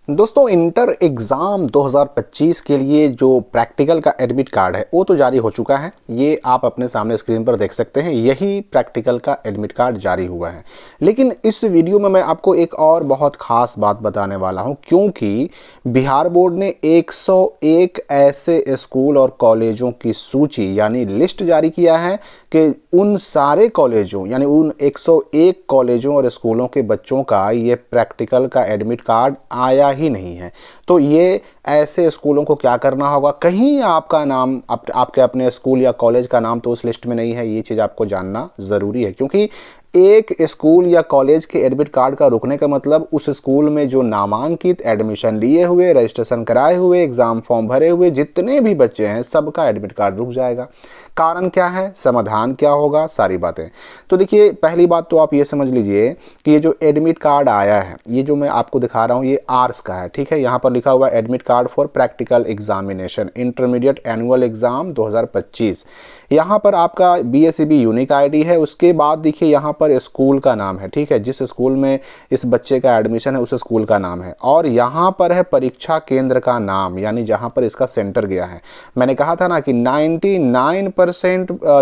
दोस्तों, inter exam 2025 के लिए जो प्रैक्टिकल का एडमिट कार्ड है वो तो जारी हो चुका है। ये आप अपने सामने स्क्रीन पर देख सकते हैं, यही प्रैक्टिकल का एडमिट कार्ड जारी हुआ है। लेकिन इस वीडियो में मैं आपको एक और बहुत ख़ास बात बताने वाला हूं, क्योंकि बिहार बोर्ड ने 101 ऐसे स्कूल और कॉलेजों की सूची यानी लिस्ट जारी किया है कि उन सारे कॉलेजों यानी उन 101 कॉलेजों और स्कूलों के बच्चों का ये प्रैक्टिकल का एडमिट कार्ड आया ही नहीं है। तो ये ऐसे स्कूलों को क्या करना होगा, कहीं आपका नाम आपके अपने स्कूल या कॉलेज का नाम तो उस लिस्ट में नहीं है, ये चीज़ आपको जानना ज़रूरी है। क्योंकि एक स्कूल या कॉलेज के एडमिट कार्ड का रुकने का मतलब उस स्कूल में जो नामांकित, एडमिशन लिए हुए, रजिस्ट्रेशन कराए हुए, एग्ज़ाम फॉर्म भरे हुए जितने भी बच्चे हैं सबका एडमिट कार्ड रुक जाएगा। कारण क्या है, समाधान क्या होगा, सारी बातें। तो देखिए, पहली बात तो आप ये समझ लीजिए कि ये जो एडमिट कार्ड आया है, ये जो मैं आपको दिखा रहा हूँ, ये आर्ट्स का है, ठीक है। यहाँ पर लिखा हुआ है admit card for practical examination intermediate annual exam 2025। यहाँ पर आपका BSEB यूनिक ID है। उसके बाद देखिए यहाँ पर स्कूल का नाम है, ठीक है, जिस स्कूल में इस बच्चे का एडमिशन है उस स्कूल का नाम है, और यहाँ पर है परीक्षा केंद्र का नाम, यानी जहाँ पर इसका सेंटर गया है। मैंने कहा था ना कि 99%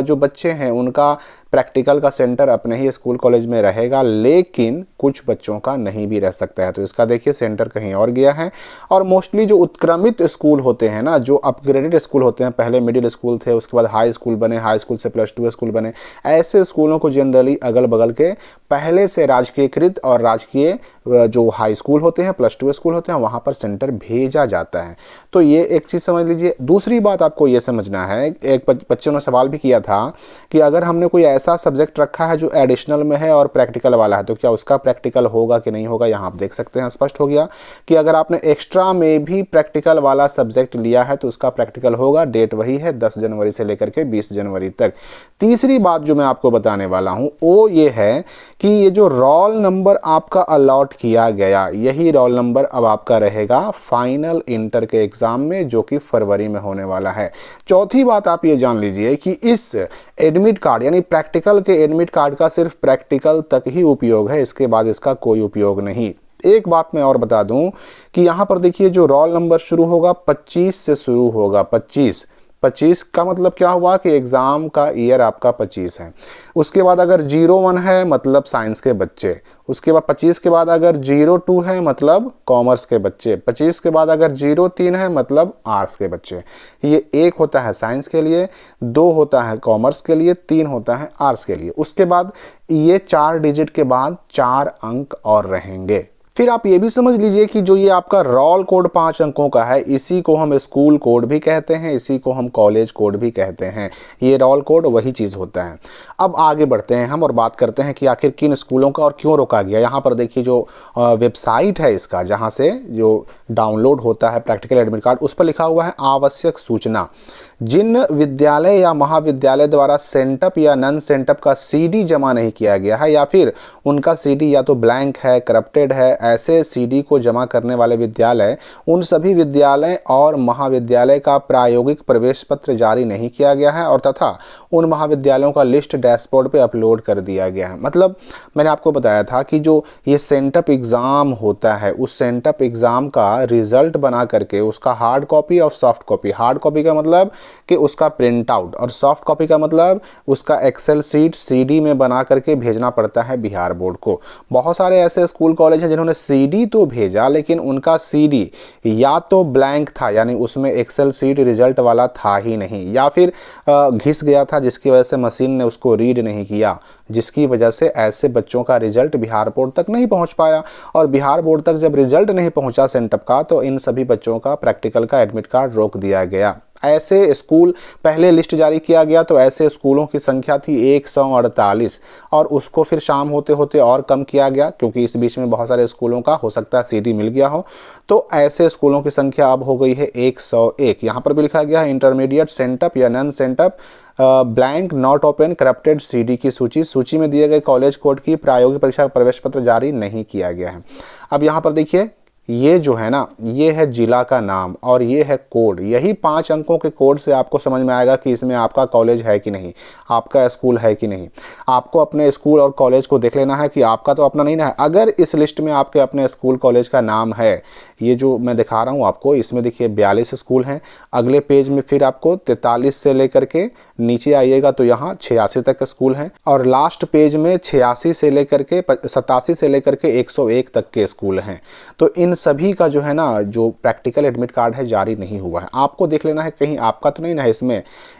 जो बच्चे हैं उनका प्रैक्टिकल का सेंटर अपने ही स्कूल कॉलेज में रहेगा, लेकिन कुछ बच्चों का नहीं भी रह सकता है। तो इसका देखिए सेंटर कहीं और गया है। और मोस्टली जो उत्क्रमित स्कूल होते हैं ना, जो अपग्रेडेड स्कूल होते हैं, पहले मिडिल स्कूल थे, उसके बाद हाई स्कूल बने, हाई स्कूल से +2 स्कूल बने, ऐसे स्कूलों को जनरली अगल बगल के पहले से राजकीयकृत और राजकीय जो हाई स्कूल होते हैं, +2 स्कूल होते हैं, वहाँ पर सेंटर भेजा जाता है। तो ये एक चीज़ समझ लीजिए। दूसरी बात आपको ये समझना है, एक बच्चे ने सवाल भी किया था कि अगर हमने कोई ऐसा सब्जेक्ट रखा है जो एडिशनल में है और प्रैक्टिकल वाला है, तो क्या उसका प्रैक्टिकल होगा कि नहीं होगा। यहाँ आप देख सकते हैं, स्पष्ट हो गया कि अगर आपने एक्स्ट्रा में भी प्रैक्टिकल वाला सब्जेक्ट लिया है तो उसका प्रैक्टिकल होगा। डेट वही है, 10 जनवरी से लेकर के 20 जनवरी तक। तीसरी बात जो मैं आपको बताने वाला हूँ वो ये है कि ये जो रोल नंबर आपका अलॉट किया गया, यही रोल नंबर अब आपका रहेगा फाइनल इंटर के एग्ज़ाम में, जो कि फरवरी में होने वाला है। चौथी बात आप ये जान लीजिए कि इस एडमिट कार्ड यानी प्रैक्टिकल के एडमिट कार्ड का सिर्फ प्रैक्टिकल तक ही उपयोग है, इसके बाद इसका कोई उपयोग नहीं। एक बात मैं और बता दूं कि यहाँ पर देखिए जो रोल नंबर शुरू होगा 25 से शुरू होगा। 25 का मतलब क्या हुआ कि एग्ज़ाम का ईयर आपका 25 है। उसके बाद अगर 01 है मतलब साइंस के बच्चे, उसके बाद 25 के बाद अगर 02 है मतलब कॉमर्स के बच्चे, 25 के बाद अगर 03 है मतलब आर्ट्स के बच्चे। ये 1 होता है साइंस के लिए, 2 होता है कॉमर्स के लिए, 3 होता है आर्ट्स के लिए। उसके बाद ये 4 डिजिट के बाद 4 अंक और रहेंगे। फिर आप ये भी समझ लीजिए कि जो ये आपका रोल कोड 5 अंकों का है, इसी को हम स्कूल कोड भी कहते हैं, इसी को हम कॉलेज कोड भी कहते हैं। ये रोल कोड वही चीज़ होता है। अब आगे बढ़ते हैं हम और बात करते हैं कि आखिर किन स्कूलों का और क्यों रोका गया। यहाँ पर देखिए जो वेबसाइट है इसका, जहाँ से जो डाउनलोड होता है प्रैक्टिकल एडमिट कार्ड, उस पर लिखा हुआ है आवश्यक सूचना। जिन विद्यालय या महाविद्यालय द्वारा सेंटअप या नन सेंटअप का CD जमा नहीं किया गया है, या फिर उनका CD या तो ब्लैंक है, करप्टेड है, ऐसे CD को जमा करने वाले विद्यालय, उन सभी विद्यालय और महाविद्यालय का प्रायोगिक प्रवेश पत्र जारी नहीं किया गया है, और तथा उन महाविद्यालयों का लिस्ट डैशबोर्ड पे अपलोड कर दिया गया है। मतलब मैंने आपको बताया था कि जो ये सेंटअप एग्ज़ाम होता है, उस सेंटअप एग्ज़ाम का रिजल्ट बना करके उसका हार्ड कॉपी और सॉफ्ट कॉपी, हार्ड कॉपी का मतलब कि उसका प्रिंट आउट, और सॉफ्ट कॉपी का मतलब उसका एक्सेल सीट CD में बना करके भेजना पड़ता है बिहार बोर्ड को। बहुत सारे ऐसे स्कूल कॉलेज हैं जिन्होंने CD तो भेजा, लेकिन उनका CD या तो ब्लैंक था यानी उसमें एक्सेल सीट रिजल्ट वाला था ही नहीं, या फिर घिस गया था जिसकी वजह से मशीन ने उसको रीड नहीं किया, जिसकी वजह से ऐसे बच्चों का रिजल्ट बिहार बोर्ड तक नहीं पहुंच पाया। और बिहार बोर्ड तक जब रिजल्ट नहीं पहुंचा सेंटअप का, तो इन सभी बच्चों का प्रैक्टिकल का एडमिट कार्ड रोक दिया गया। ऐसे स्कूल पहले लिस्ट जारी किया गया तो ऐसे स्कूलों की संख्या थी 148, और उसको फिर शाम होते होते और कम किया गया, क्योंकि इस बीच में बहुत सारे स्कूलों का हो सकता है CD मिल गया हो। तो ऐसे स्कूलों की संख्या अब हो गई है 101। यहाँ पर भी लिखा गया है इंटरमीडिएट सेंटअप या non sent up blank not open corrupted CD की सूची में दिए गए कॉलेज कोड की प्रायोगिक परीक्षा प्रवेश पत्र जारी नहीं किया गया है। अब यहाँ पर देखिए ये जो है ना, ये है जिला का नाम और ये है कोड। यही 5 अंकों के कोड से आपको समझ में आएगा कि इसमें आपका कॉलेज है कि नहीं, आपका स्कूल है कि नहीं। आपको अपने स्कूल और कॉलेज को देख लेना है कि आपका तो अपना नहीं ना है। अगर इस लिस्ट में आपके अपने स्कूल कॉलेज का नाम है, ये जो मैं दिखा रहा हूँ आपको, इसमें देखिए 42 स्कूल हैं। अगले पेज में फिर आपको 43 से लेकर के नीचे आइएगा तो यहाँ 86 तक स्कूल हैं, और लास्ट पेज में 86 से लेकर के 87 से लेकर के 101 तक के स्कूल हैं। तो इन सभी का जो है ना, जो प्रैक्टिकल एडमिट कार्ड है जारी नहीं हुआ है। आपको देख लेना है कहीं आपका तो नहीं ना है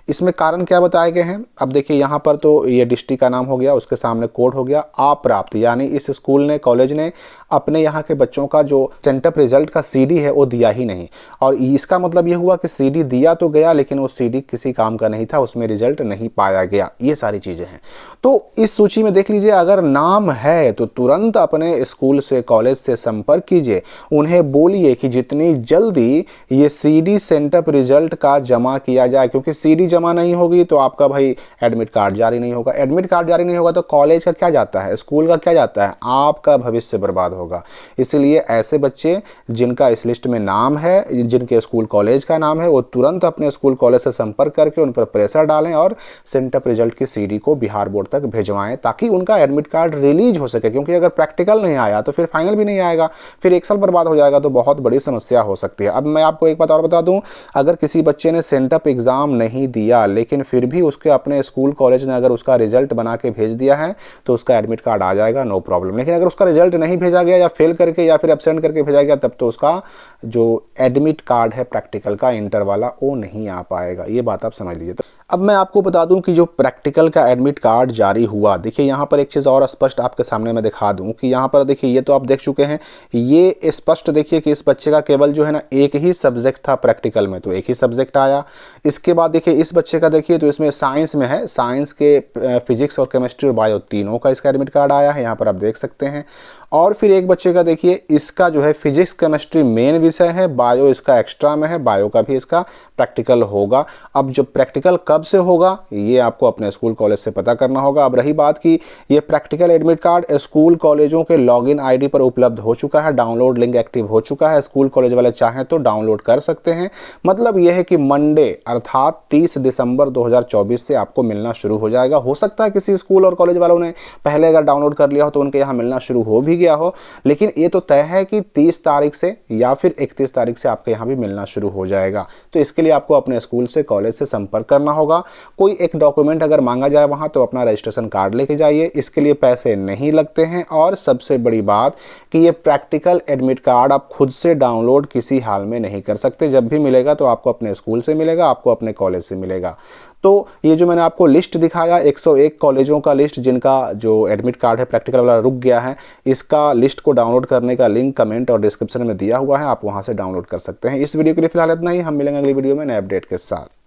इसमें कारण क्या बताए गए हैं। अब देखिए यहाँ पर तो ये डिस्ट्रिक्ट का नाम हो गया, उसके सामने कोड हो गया। अप्राप्त यानी इस स्कूल ने, कॉलेज ने अपने यहाँ के बच्चों का जो सेंटअप रिजल्ट का सीडी है वो दिया ही नहीं, और इसका मतलब ये हुआ कि सीडी दिया तो गया लेकिन वो सीडी किसी काम का नहीं था, उसमें रिजल्ट नहीं पाया गया। ये सारी चीज़ें हैं। तो इस सूची में देख लीजिए, अगर नाम है तो तुरंत अपने स्कूल से, कॉलेज से संपर्क कीजिए। उन्हें बोलिए कि जितनी जल्दी ये सीडी सेंटअप रिजल्ट का जमा किया जाए, क्योंकि सीडी जमा नहीं होगी तो आपका भाई एडमिट कार्ड जारी नहीं होगा। एडमिट कार्ड जारी नहीं होगा तो कॉलेज का क्या जाता है, स्कूल का क्या जाता है, आपका भविष्य बर्बाद होगा। इसलिए ऐसे बच्चे जिनका इस लिस्ट में नाम है, जिनके स्कूल कॉलेज का नाम है, वो तुरंत अपने स्कूल कॉलेज से संपर्क करके उन पर प्रेशर डालें और सेंटअप रिजल्ट की सीडी को बिहार बोर्ड तक भेजवाएं, ताकि उनका एडमिट कार्ड रिलीज हो सके। क्योंकि अगर प्रैक्टिकल नहीं आया तो फिर फाइनल भी नहीं आएगा, फिर 1 साल बर्बाद हो जाएगा, तो बहुत बड़ी समस्या हो सकती है। अब मैं आपको एक बात और बता दूं, अगर किसी बच्चे ने सेंटअप एग्जाम नहीं दिया लेकिन फिर भी उसके अपने स्कूल कॉलेज ने अगर उसका रिजल्ट बना के भेज दिया है तो उसका एडमिट कार्ड आ जाएगा, नो प्रॉब्लम। लेकिन अगर उसका रिजल्ट नहीं भेजा गया, या फेल करके या फिर एब्सेंट करके भेजा गया, तब तो उसका जो एडमिट कार्ड है प्रैक्टिकल का, इंटर वाला, वो नहीं आ पाएगा। ये बात आप समझ लीजिए। तो अब मैं आपको बता दूं कि जो प्रैक्टिकल का एडमिट कार्ड जारी हुआ, देखिए यहाँ पर एक चीज़ और स्पष्ट आपके सामने मैं दिखा दूं कि यहाँ पर देखिए, ये तो आप देख चुके हैं, ये स्पष्ट देखिए कि इस बच्चे का केवल जो है ना एक ही सब्जेक्ट था प्रैक्टिकल में, तो एक ही सब्जेक्ट आया। इसके बाद देखिए इस बच्चे का देखिए, तो इसमें साइंस में है, साइंस के फिजिक्स और केमिस्ट्री और बायो तीनों का इसका एडमिट कार्ड आया है, यहाँ पर आप देख सकते हैं। और फिर एक बच्चे का देखिए, इसका जो है फिजिक्स केमिस्ट्री मेन विषय है, बायो इसका एक्स्ट्रा में है, बायो का भी इसका प्रैक्टिकल होगा। अब जो प्रैक्टिकल कब से होगा ये आपको अपने स्कूल कॉलेज से पता करना होगा। अब रही बात कि ये प्रैक्टिकल एडमिट कार्ड स्कूल कॉलेजों के लॉगिन आईडी पर उपलब्ध हो चुका है, डाउनलोड लिंक एक्टिव हो चुका है। स्कूल कॉलेज वाले चाहें तो डाउनलोड कर सकते हैं। मतलब यह है कि मंडे अर्थात 30 दिसंबर 2024 से आपको मिलना शुरू हो जाएगा। हो सकता है किसी स्कूल और कॉलेज वालों ने पहले अगर डाउनलोड कर लिया हो तो उनके यहाँ मिलना शुरू हो भी गया हो, लेकिन ये तो तय है कि 30 तारीख से या फिर 31 तारीख से आपके यहाँ भी मिलना शुरू हो जाएगा। तो इसके लिए आपको अपने स्कूल से, कॉलेज से संपर्क करना होगा। कोई एक डॉक्यूमेंट अगर मांगा जाए वहाँ तो अपना रजिस्ट्रेशन कार्ड लेके जाइए, इसके लिए पैसे नहीं लगते हैं। और सबसे बड़ी बात कि ये प्रैक्टिकल एडमिट कार्ड आप खुद से डाउनलोड किसी हाल में नहीं कर सकते। जब भी मिलेगा तो आपको अपने स्कूल से मिलेगा, आपको अपने कॉलेज से मिलेगा। तो ये जो मैंने आपको लिस्ट दिखाया 101 कॉलेजों का लिस्ट जिनका जो एडमिट कार्ड है प्रैक्टिकल वाला रुक गया है, इसका लिस्ट को डाउनलोड करने का लिंक कमेंट और डिस्क्रिप्शन में दिया हुआ है, आप वहां से डाउनलोड कर सकते हैं। इस वीडियो के लिए फिलहाल इतना ही, हम मिलेंगे अगली वीडियो में नए अपडेट के साथ।